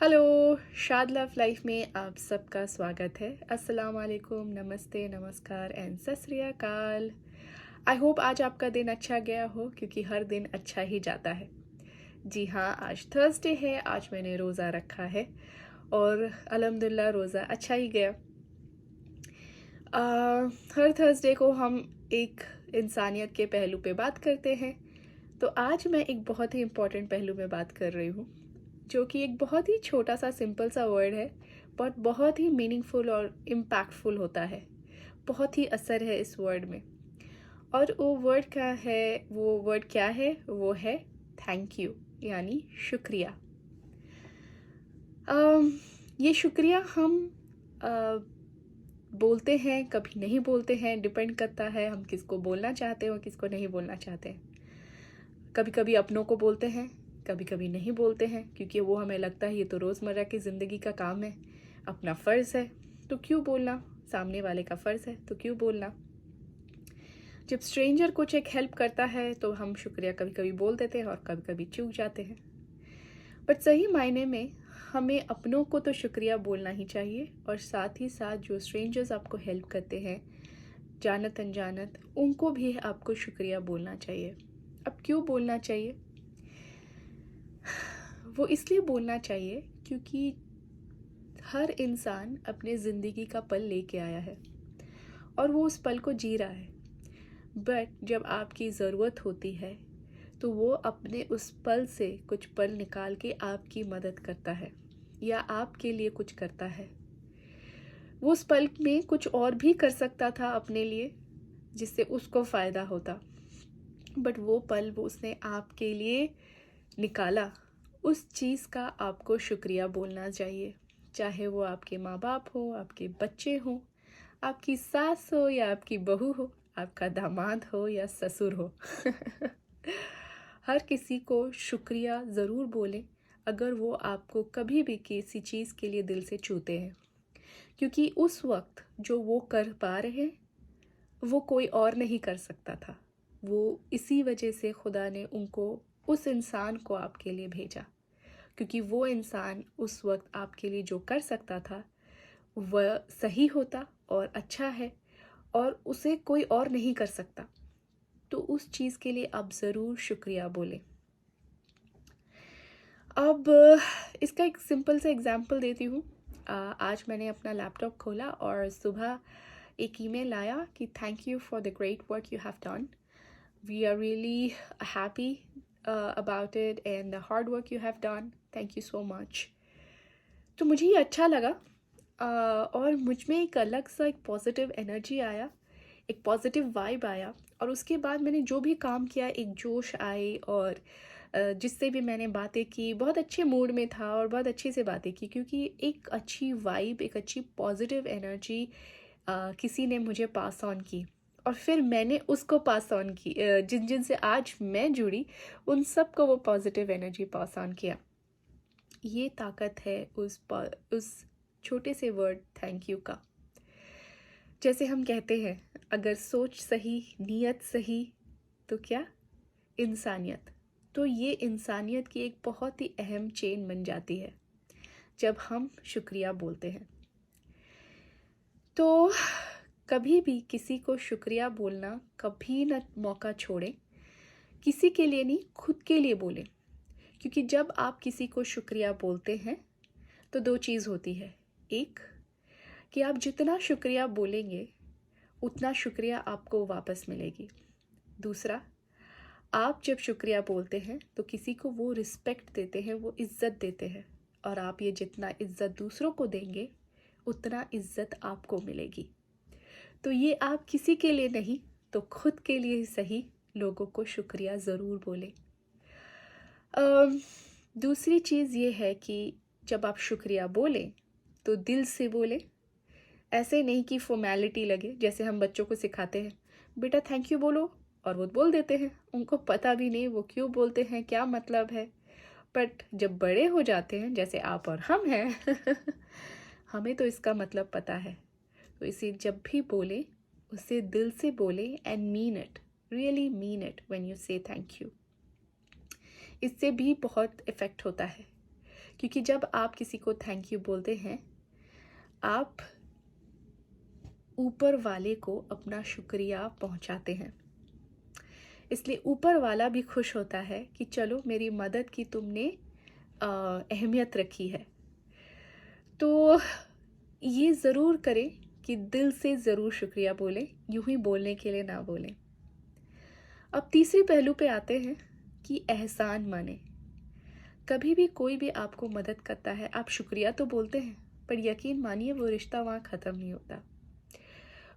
Hello, शाद love life में आप सबका स्वागत है। अस्सलाम वालेकुम, नमस्ते, नमस्कार एंड सत श्री अकाल। आई होप आज आपका दिन अच्छा गया हो क्योंकि हर दिन अच्छा ही जाता है। जी हाँ, आज थर्सडे है, आज मैंने रोज़ा रखा है और अल्हम्दुलिल्लाह रोज़ा अच्छा ही गया। हर थर्सडे को हम एक इंसानियत के पहलू पे बात करते हैं, तो आज मैं एक बहुत ही इम्पोर्टेंट पहलू में बात कर रही हूँ, जो कि एक बहुत ही छोटा सा सिंपल सा वर्ड है, बट बहुत ही मीनिंगफुल और इम्पैक्टफुल होता है। बहुत ही असर है इस वर्ड में। और वो वर्ड क्या है? वो है थैंक यू, यानी शुक्रिया। अम, ये शुक्रिया हम बोलते हैं, कभी नहीं बोलते हैं, डिपेंड करता है हम किसको बोलना चाहते हैं और किसको नहीं बोलना चाहते हैं। कभी कभी अपनों को बोलते हैं, कभी कभी नहीं बोलते हैं, क्योंकि वो हमें लगता है ये तो रोज़मर्रा की ज़िंदगी का काम है, अपना फ़र्ज़ है, तो क्यों बोलना। सामने वाले का फ़र्ज़ है तो क्यों बोलना। जब स्ट्रेंजर कुछ एक हेल्प करता है तो हम शुक्रिया कभी कभी बोल देते हैं और कभी कभी चूक जाते हैं। बट सही मायने में हमें अपनों को तो शुक्रिया बोलना ही चाहिए, और साथ ही साथ जो स्ट्रेंजर्स आपको हेल्प करते हैं जानत अनजानत, उनको भी आपको शुक्रिया बोलना चाहिए। अब क्यों बोलना चाहिए? वो इसलिए बोलना चाहिए क्योंकि हर इंसान अपने ज़िंदगी का पल लेके आया है और वो उस पल को जी रहा है। बट जब आपकी ज़रूरत होती है तो वो अपने उस पल से कुछ पल निकाल के आपकी मदद करता है या आपके लिए कुछ करता है। वो उस पल में कुछ और भी कर सकता था अपने लिए जिससे उसको फ़ायदा होता, बट वो पल वो उसने आपके लिए निकाला। उस चीज़ का आपको शुक्रिया बोलना चाहिए, चाहे वो आपके माँ बाप हो, आपके बच्चे हों, आपकी सास हो या आपकी बहू हो, आपका दामाद हो या ससुर हो। हर किसी को शुक्रिया ज़रूर बोलें अगर वो आपको कभी भी किसी चीज़ के लिए दिल से छूते हैं, क्योंकि उस वक्त जो वो कर पा रहे हैं वो कोई और नहीं कर सकता था। वो इसी वजह से खुदा ने उनको, उस इंसान को आपके लिए भेजा, क्योंकि वो इंसान उस वक्त आपके लिए जो कर सकता था वह सही होता और अच्छा है, और उसे कोई और नहीं कर सकता। तो उस चीज़ के लिए आप ज़रूर शुक्रिया बोलें। अब इसका एक सिंपल सा एग्जांपल देती हूँ। आज मैंने अपना लैपटॉप खोला और सुबह एक ईमेल आया कि thank you for the great work you have done, we are really happy about it and the hard work you have done, thank you so much. तो मुझे ये अच्छा लगा, और मुझ में एक अलग सा एक पॉजिटिव एनर्जी आया, एक पॉजिटिव वाइब आया। और उसके बाद मैंने जो भी काम किया एक जोश आए, और जिससे भी मैंने बातें की बहुत अच्छे मूड में था और बहुत अच्छे से बातें की, क्योंकि एक अच्छी वाइब, एक अच्छी पॉजिटिव एनर्जी किसी ने मुझे पास ऑन की, और फिर मैंने उसको पास ऑन की। जिन जिन से आज मैं जुड़ी उन सब को वो पॉजिटिव एनर्जी पास ऑन किया। ये ताकत है उस छोटे से वर्ड थैंक यू का। जैसे हम कहते हैं, अगर सोच सही, नीयत सही, तो क्या इंसानियत। तो ये इंसानियत की एक बहुत ही अहम चेन बन जाती है जब हम शुक्रिया बोलते हैं। तो कभी भी किसी को शुक्रिया बोलना कभी न मौका छोड़ें। किसी के लिए नहीं, खुद के लिए बोलें। क्योंकि जब आप किसी को शुक्रिया बोलते हैं तो दो चीज़ होती है। एक, कि आप जितना शुक्रिया बोलेंगे उतना शुक्रिया आपको वापस मिलेगी। दूसरा, आप जब शुक्रिया बोलते हैं तो किसी को वो रिस्पेक्ट देते हैं, वो इज़्ज़त देते हैं, और आप ये जितना इज़्ज़त दूसरों को देंगे उतना इज़्ज़त आपको मिलेगी। तो ये आप किसी के लिए नहीं तो खुद के लिए ही सही लोगों को शुक्रिया ज़रूर बोलें। दूसरी चीज़ ये है कि जब आप शुक्रिया बोलें तो दिल से बोलें। ऐसे नहीं कि फॉर्मेलिटी लगे, जैसे हम बच्चों को सिखाते हैं बेटा थैंक यू बोलो, और वो बोल देते हैं, उनको पता भी नहीं वो क्यों बोलते हैं, क्या मतलब है। बट जब बड़े हो जाते हैं, जैसे आप और हम हैं हमें तो इसका मतलब पता है। तो इसे जब भी बोले उसे दिल से बोले and mean it, really mean it when you से थैंक यू। इससे भी बहुत इफ़ेक्ट होता है, क्योंकि जब आप किसी को थैंक यू बोलते हैं, आप ऊपर वाले को अपना शुक्रिया पहुंचाते हैं। इसलिए ऊपर वाला भी खुश होता है कि चलो मेरी मदद की तुमने अहमियत रखी है। तो ये ज़रूर करें कि दिल से ज़रूर शुक्रिया बोलें, यूं ही बोलने के लिए ना बोलें। अब तीसरे पहलू पे आते हैं कि एहसान माने। कभी भी कोई भी आपको मदद करता है, आप शुक्रिया तो बोलते हैं, पर यकीन मानिए वो रिश्ता वहाँ ख़त्म नहीं होता।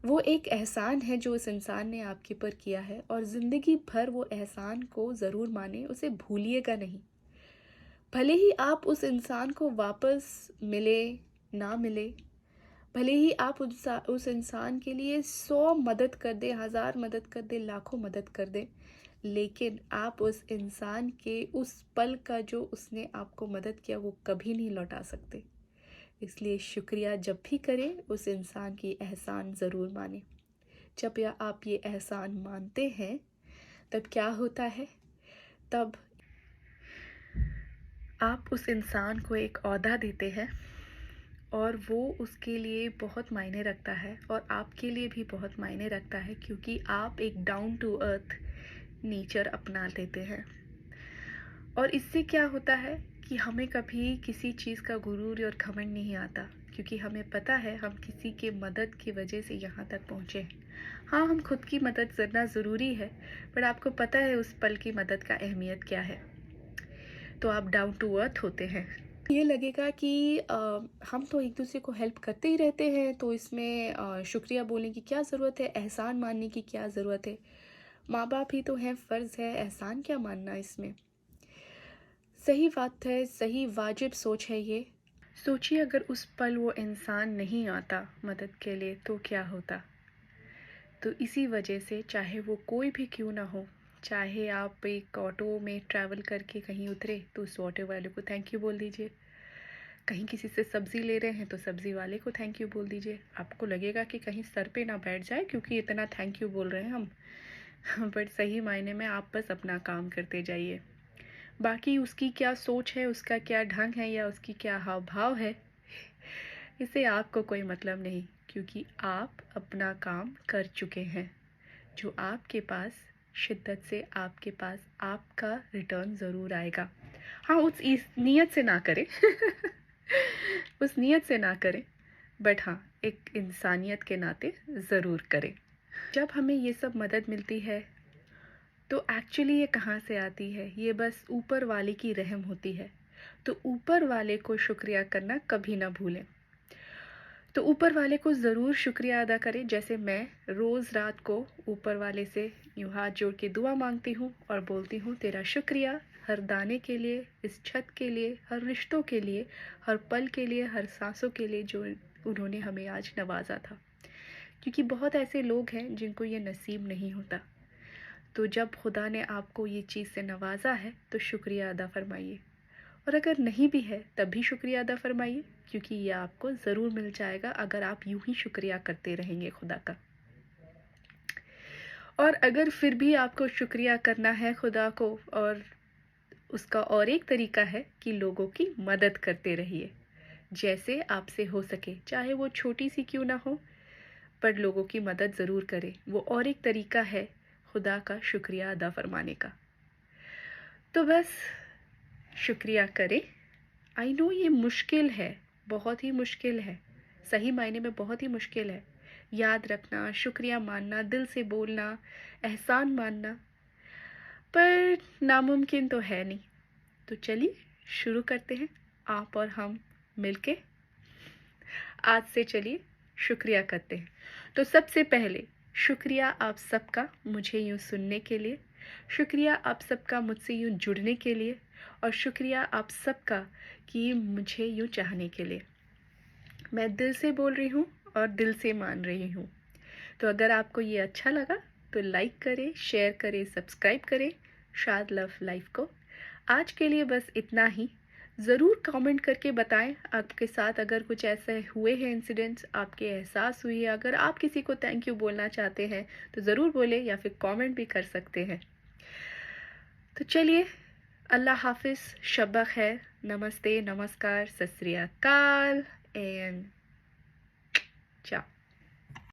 वो एक एहसान है जो उस इंसान ने आपके पर किया है, और ज़िंदगी भर वो एहसान को ज़रूर माने, उसे भूलिएगा नहीं। भले ही आप उस इंसान को वापस मिले ना मिले, भले ही आप उस इंसान के लिए 100 मदद कर दें, 1000 मदद कर दें, लाखों मदद कर दें, लेकिन आप उस इंसान के उस पल का जो उसने आपको मदद किया वो कभी नहीं लौटा सकते। इसलिए शुक्रिया जब भी करें, उस इंसान की एहसान ज़रूर मानें। जब आप ये एहसान मानते हैं, तब क्या होता है, तब आप उस इंसान को एक ओहदा देते हैं, और वो उसके लिए बहुत मायने रखता है, और आपके लिए भी बहुत मायने रखता है, क्योंकि आप एक डाउन टू अर्थ नेचर अपना लेते हैं। और इससे क्या होता है कि हमें कभी किसी चीज़ का गुरूर और घमंड नहीं आता, क्योंकि हमें पता है हम किसी के मदद की वजह से यहाँ तक पहुँचे हैं। हाँ, हम खुद की मदद करना ज़रूरी है, पर आपको पता है उस पल की मदद का अहमियत क्या है, तो आप डाउन टू अर्थ होते हैं। ये लगेगा कि हम तो एक दूसरे को हेल्प करते ही रहते हैं, तो इसमें शुक्रिया बोलने की क्या ज़रूरत है, एहसान मानने की क्या ज़रूरत है। माँ बाप ही तो हैं, फ़र्ज़ है, एहसान क्या मानना इसमें। सही बात है, सही वाजिब सोच है ये। सोचिए अगर उस पल वो इंसान नहीं आता मदद के लिए तो क्या होता। तो इसी वजह से चाहे वो कोई भी क्यों ना हो, चाहे आप एक ऑटो में ट्रैवल करके कहीं उतरे तो उस ऑटो वाले को थैंक यू बोल दीजिए। कहीं किसी से सब्ज़ी ले रहे हैं तो सब्ज़ी वाले को थैंक यू बोल दीजिए। आपको लगेगा कि कहीं सर पे ना बैठ जाए क्योंकि इतना थैंक यू बोल रहे हैं हम बट सही मायने में आप बस अपना काम करते जाइए। बाकी उसकी क्या सोच है, उसका क्या ढंग है, या उसकी क्या हाव भाव है, इससे आपको कोई मतलब नहीं, क्योंकि आप अपना काम कर चुके हैं। जो आपके पास शिद्दत से आपके पास आपका रिटर्न ज़रूर आएगा। हाँ, उस इस नीयत से ना करें उस नीयत से ना करें, बट हाँ, एक इंसानियत के नाते ज़रूर करें। जब हमें ये सब मदद मिलती है तो एक्चुअली ये कहाँ से आती है, ये बस ऊपर वाले की रहम होती है। तो ऊपर वाले को शुक्रिया करना कभी ना भूलें। तो ऊपर वाले को ज़रूर शुक्रिया अदा करें, जैसे मैं रोज़ रात को ऊपर वाले से यूँ हाथ जोड़ के दुआ मांगती हूँ और बोलती हूँ तेरा शुक्रिया हर दाने के लिए, इस छत के लिए, हर रिश्तों के लिए, हर पल के लिए, हर सांसों के लिए जो उन्होंने हमें आज नवाजा था। क्योंकि बहुत ऐसे लोग हैं जिनको ये नसीब नहीं होता। तो जब खुदा ने आपको ये चीज़ से नवाजा है तो शुक्रिया अदा फरमाइए, और अगर नहीं भी है तब भी शुक्रिया अदा फरमाइए, क्योंकि ये आपको ज़रूर मिल जाएगा अगर आप यूं ही शुक्रिया करते रहेंगे खुदा का। और अगर फिर भी आपको शुक्रिया करना है खुदा को, और उसका और एक तरीका है कि लोगों की मदद करते रहिए जैसे आपसे हो सके, चाहे वो छोटी सी क्यों ना हो, पर लोगों की मदद ज़रूर करें। वो और एक तरीका है खुदा का शुक्रिया अदा फरमाने का। तो बस शुक्रिया करें। आई नो ये मुश्किल है, बहुत ही मुश्किल है, सही मायने में बहुत ही मुश्किल है। याद रखना, शुक्रिया मानना, दिल से बोलना, एहसान मानना, पर नामुमकिन तो है नहीं। तो चलिए शुरू करते हैं, आप और हम मिलके। आज से चलिए शुक्रिया करते हैं। तो सबसे पहले शुक्रिया आप सबका मुझे यूँ सुनने के लिए, शुक्रिया आप सबका मुझसे यूँ जुड़ने के लिए, और शुक्रिया आप सबका कि मुझे यूँ चाहने के लिए। मैं दिल से बोल रही हूँ और दिल से मान रही हूँ। तो अगर आपको ये अच्छा लगा तो लाइक करें, शेयर करें, सब्सक्राइब करें शाद लव लाइफ को। आज के लिए बस इतना ही। ज़रूर कमेंट करके बताएं आपके साथ अगर कुछ ऐसे हुए हैं इंसिडेंट्स, आपके एहसास हुई है। अगर आप किसी को थैंक यू बोलना चाहते हैं तो ज़रूर बोलें, या फिर कमेंट भी कर सकते हैं। तो चलिए अल्लाह हाफिज़, शब खैर, नमस्ते, नमस्कार, सत श्री अकाल एंड ciao.